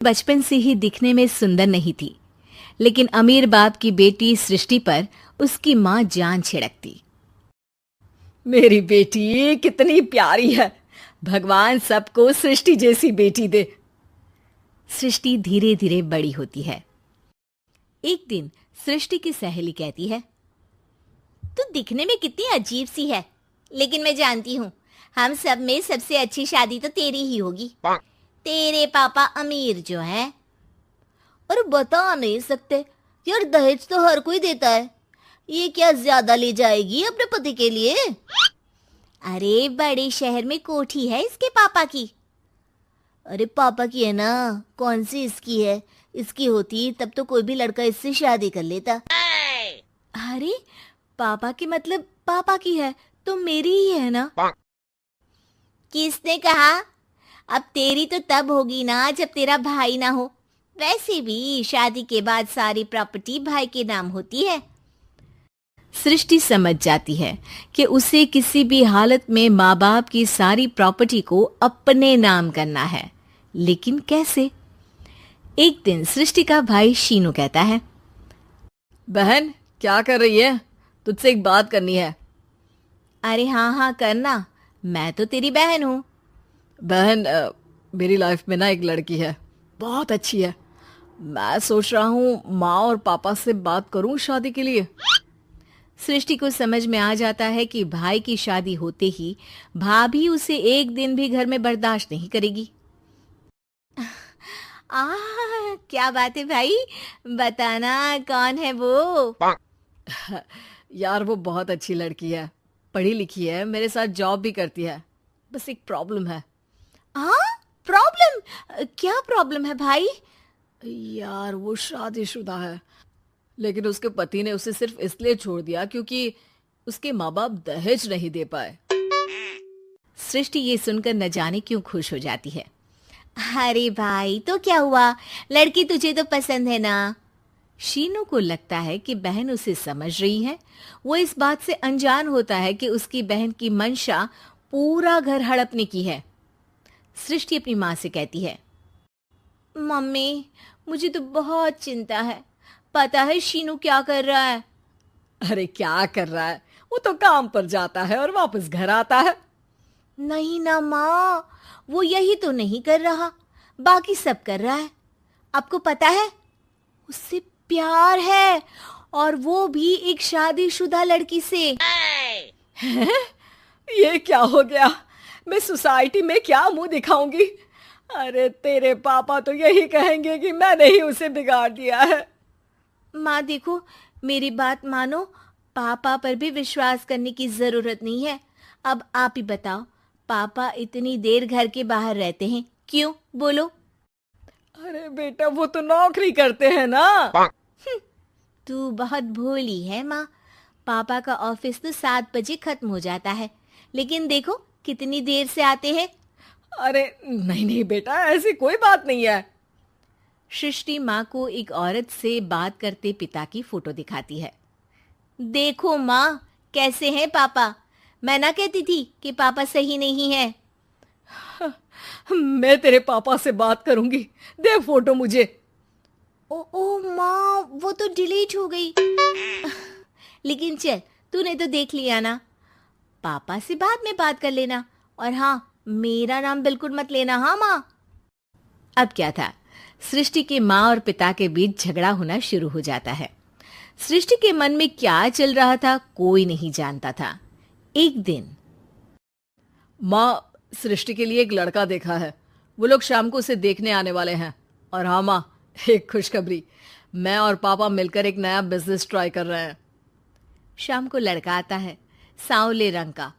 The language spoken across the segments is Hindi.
बचपन से ही दिखने में सुंदर नहीं थी, लेकिन अमीर बाप की बेटी सृष्टि पर उसकी माँ जान छिड़कती। मेरी बेटी कितनी प्यारी है। भगवान सबको सृष्टि जैसी बेटी दे। सृष्टि धीरे धीरे बड़ी होती है। एक दिन सृष्टि की सहेली कहती है, तू दिखने में कितनी अजीब सी है, लेकिन मैं जानती हूँ हम सब में सबसे अच्छी शादी तो तेरी ही होगी। तेरे पापा अमीर जो है। और बता नहीं सकते यार, दहेज तो हर कोई देता है, ये क्या ज्यादा ले जाएगी अपने पति के लिए? अरे बड़े शहर में कोठी है इसके पापा की। अरे पापा की है ना, कौन सी इसकी है? इसकी होती तब तो कोई भी लड़का इससे शादी कर लेता। अरे पापा की मतलब पापा की है तो मेरी ही है ना? किसने कहा? अब तेरी तो तब होगी ना जब तेरा भाई ना हो। वैसे भी शादी के बाद सारी प्रॉपर्टी भाई के नाम होती है। सृष्टि समझ जाती है कि उसे किसी भी हालत में माँ बाप की सारी प्रॉपर्टी को अपने नाम करना है, लेकिन कैसे? एक दिन सृष्टि का भाई शीनू कहता है, बहन क्या कर रही है? तुझसे एक बात करनी है। अरे हाँ हाँ करना, मैं तो तेरी बहन हूँ। बहन मेरी लाइफ में ना एक लड़की है, बहुत अच्छी है। मैं सोच रहा हूँ माँ और पापा से बात करूँ शादी के लिए। सृष्टि को समझ में आ जाता है कि भाई की शादी होते ही भाभी उसे एक दिन भी घर में बर्दाश्त नहीं करेगी। क्या बात है भाई, बताना कौन है वो? यार वो बहुत अच्छी लड़की है, पढ़ी लिखी है, मेरे साथ जॉब भी करती है। बस एक प्रॉब्लम है। प्रॉब्लम? क्या प्रॉब्लम है भाई? यार वो शादीशुदा है, लेकिन उसके पति ने उसे सिर्फ इसलिए छोड़ दिया क्योंकि उसके माँ बाप दहेज नहीं दे पाए। सृष्टि ये सुनकर न जाने क्यों खुश हो जाती है। अरे भाई तो क्या हुआ, लड़की तुझे तो पसंद है ना? शीनू को लगता है कि बहन उसे समझ रही है। वो इस बात से अनजान होता है कि उसकी बहन की मंशा पूरा घर हड़पने की है। सृष्टि अपनी माँ से कहती है, मम्मी मुझे तो बहुत चिंता है। पता है शीनू क्या कर रहा है? अरे क्या कर रहा है? वो तो काम पर जाता है और वापस घर आता है। नहीं ना माँ, वो यही तो नहीं कर रहा, बाकी सब कर रहा है। आपको पता है उससे प्यार है, और वो भी एक शादीशुदा लड़की से। ये क्या हो गया? मैं सोसाइटी में क्या मुंह दिखाऊंगी? अरे तेरे पापा तो यही कहेंगे कि मैंने ही उसे बिगाड़ दिया है। माँ देखो, मेरी बात मानो, पापा पर भी विश्वास करने की जरूरत नहीं है। अब आप ही बताओ, पापा इतनी देर घर के बाहर रहते हैं क्यों? बोलो। अरे बेटा वो तो नौकरी करते हैं ना। तू बहुत भोली है माँ। पापा का ऑफिस तो 7 बजे खत्म हो जाता है, लेकिन देखो कितनी देर से आते हैं। अरे नहीं नहीं बेटा, ऐसी कोई बात नहीं है। सृष्टि माँ को एक औरत से बात करते पिता की फोटो दिखाती है। देखो माँ, कैसे हैं पापा? मैं ना कहती थी कि पापा सही नहीं है। मैं तेरे पापा से बात करूंगी, दे फोटो मुझे। ओ माँ, वो तो डिलीट हो गई। लेकिन चल, तूने तो देख लिया ना। पापा से बाद में बात कर लेना, और हाँ, मेरा नाम बिल्कुल मत लेना। हाँ माँ। अब क्या था, सृष्टि के माँ और पिता के बीच झगड़ा होना शुरू हो जाता है। सृष्टि के मन में क्या चल रहा था कोई नहीं जानता था। एक दिन, माँ सृष्टि के लिए एक लड़का देखा है, वो लोग शाम को उसे देखने आने वाले हैं। और हाँ माँ, एक खुशखबरी, मैं और पापा मिलकर एक नया बिजनेस ट्राई कर रहे हैं। शाम को लड़का आता है, सांवले रंग का।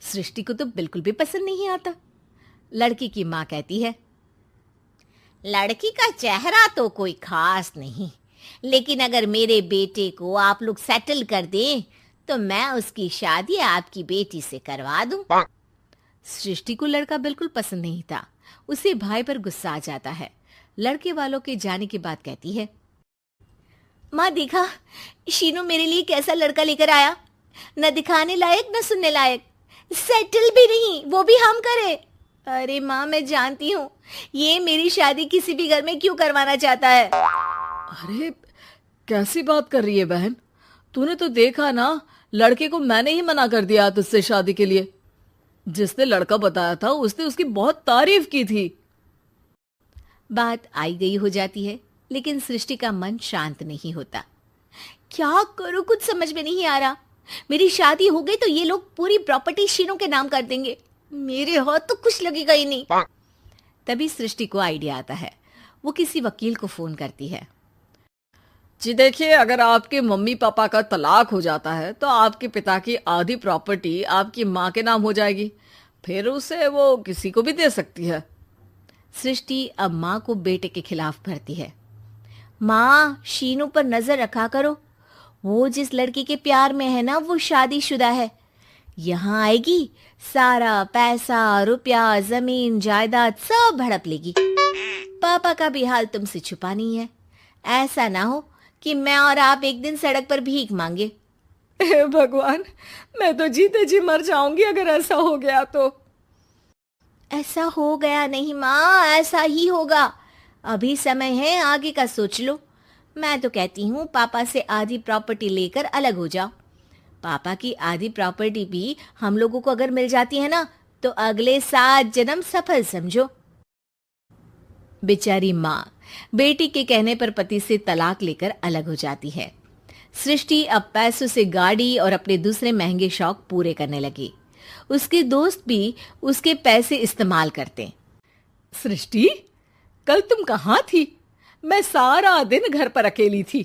सृष्टि को तो बिल्कुल भी पसंद नहीं आता। लड़की की माँ कहती है, लड़की का चेहरा तो कोई खास नहीं, लेकिन अगर मेरे बेटे को आप लोग सेटल कर दें तो मैं उसकी शादी आपकी बेटी से करवा दूं। सृष्टि को लड़का बिल्कुल पसंद नहीं था। उसे भाई पर गुस्सा आ जाता है। लड़के वालों के जाने के बाद कहती है, माँ देखा, शीनू मेरे लिए कैसा लड़का लेकर आया, न दिखाने लायक न सुनने लायक, सेटल भी नहीं, वो भी हम करे। अरे माँ, मैं जानती हूँ ये मेरी शादी किसी भी घर में क्यों करवाना चाहता है। अरे कैसी बात कर रही है बहन? तूने तो देखा ना, लड़के को मैंने ही मना कर दिया तुझसे शादी के लिए। जिसने लड़का बताया था उसने उसकी बहुत तारीफ की थी। बात आई गई हो जाती है, लेकिन सृष्टि का मन शांत नहीं होता। क्या करूं, कुछ समझ में नहीं आ रहा। मेरी शादी हो गई तो ये लोग पूरी प्रॉपर्टी शीनू के नाम कर देंगे, मेरे हाथ तो कुछ लगेगा ही नहीं। तभी सृष्टि को आइडिया आता है। वो किसी वकील को फोन करती है। जी देखिए, अगर आपके मम्मी पापा का तलाक हो जाता है तो आपके पिता की आधी प्रॉपर्टी आपकी माँ के नाम हो जाएगी, फिर उसे वो किसी को भी दे सकती है। सृष्टि अब माँ को बेटे के खिलाफ भरती है। माँ, शीनू पर नजर रखा करो, वो जिस लड़की के प्यार में है ना वो शादीशुदा है। यहाँ आएगी, सारा पैसा रुपया जमीन जायदाद सब हड़प लेगी। पापा का भी हाल तुमसे छुपा नहीं है। ऐसा ना हो कि मैं और आप एक दिन सड़क पर भीख मांगे। हे भगवान, मैं तो जीते जी मर जाऊंगी अगर ऐसा हो गया तो। ऐसा हो गया नहीं माँ, ऐसा ही होगा। अभी समय है, आगे का सोच लो। मैं तो कहती हूँ पापा से आधी प्रॉपर्टी लेकर अलग हो जाओ। पापा की आधी प्रॉपर्टी भी हम लोगों को अगर मिल जाती है ना तो अगले 7 जन्म सफल समझो। बेचारी माँ बेटी के कहने पर पति से तलाक लेकर अलग हो जाती है। सृष्टि अब पैसों से गाड़ी और अपने दूसरे महंगे शौक पूरे करने लगी। उसके दोस्त भी उसके पैसे इस्तेमाल करते। सृष्टि, कल तुम कहाँ थी? मैं सारा दिन घर पर अकेली थी।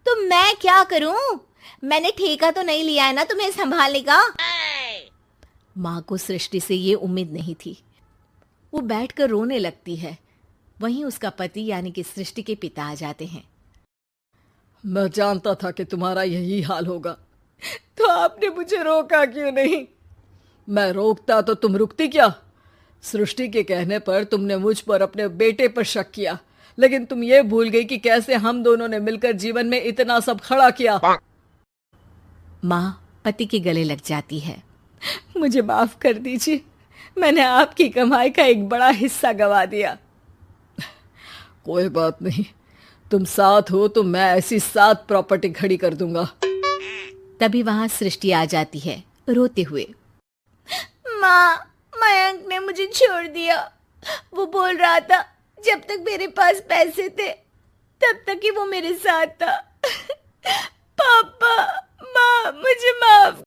तो मैं क्या करूं? मैंने ठेका तो नहीं लिया है ना तुम्हें संभालने का। माँ को सृष्टि से ये उम्मीद नहीं थी। वो बैठकर रोने लगती है। वहीं उसका पति यानी कि सृष्टि के पिता आ जाते हैं। मैं जानता था कि तुम्हारा यही हाल होगा, तो आपने मुझे रोका क्यों नहीं? मैं रोकता तो तुम रुकती क्या? सृष्टि के कहने पर तुमने मुझ पर अपने बेटे पर शक किया, लेकिन तुम ये भूल गई कि कैसे हम दोनों ने मिलकर जीवन में इतना सब खड़ा किया। माँ पति के गले लग जाती है। मुझे माफ कर दीजिए, मैंने आपकी कमाई का एक बड़ा हिस्सा गवा दिया। कोई बात नहीं, तुम साथ हो तो मैं ऐसी 7 प्रॉपर्टी खड़ी कर दूंगा। तभी वहां सृष्टि आ जाती है रोते हुए। माँ, मयंक ने मुझे छोड़ दिया। वो बोल रहा था जब तक मेरे पास पैसे थे तब तक ही वो मेरे साथ था। पापा, माँ, मुझे माफ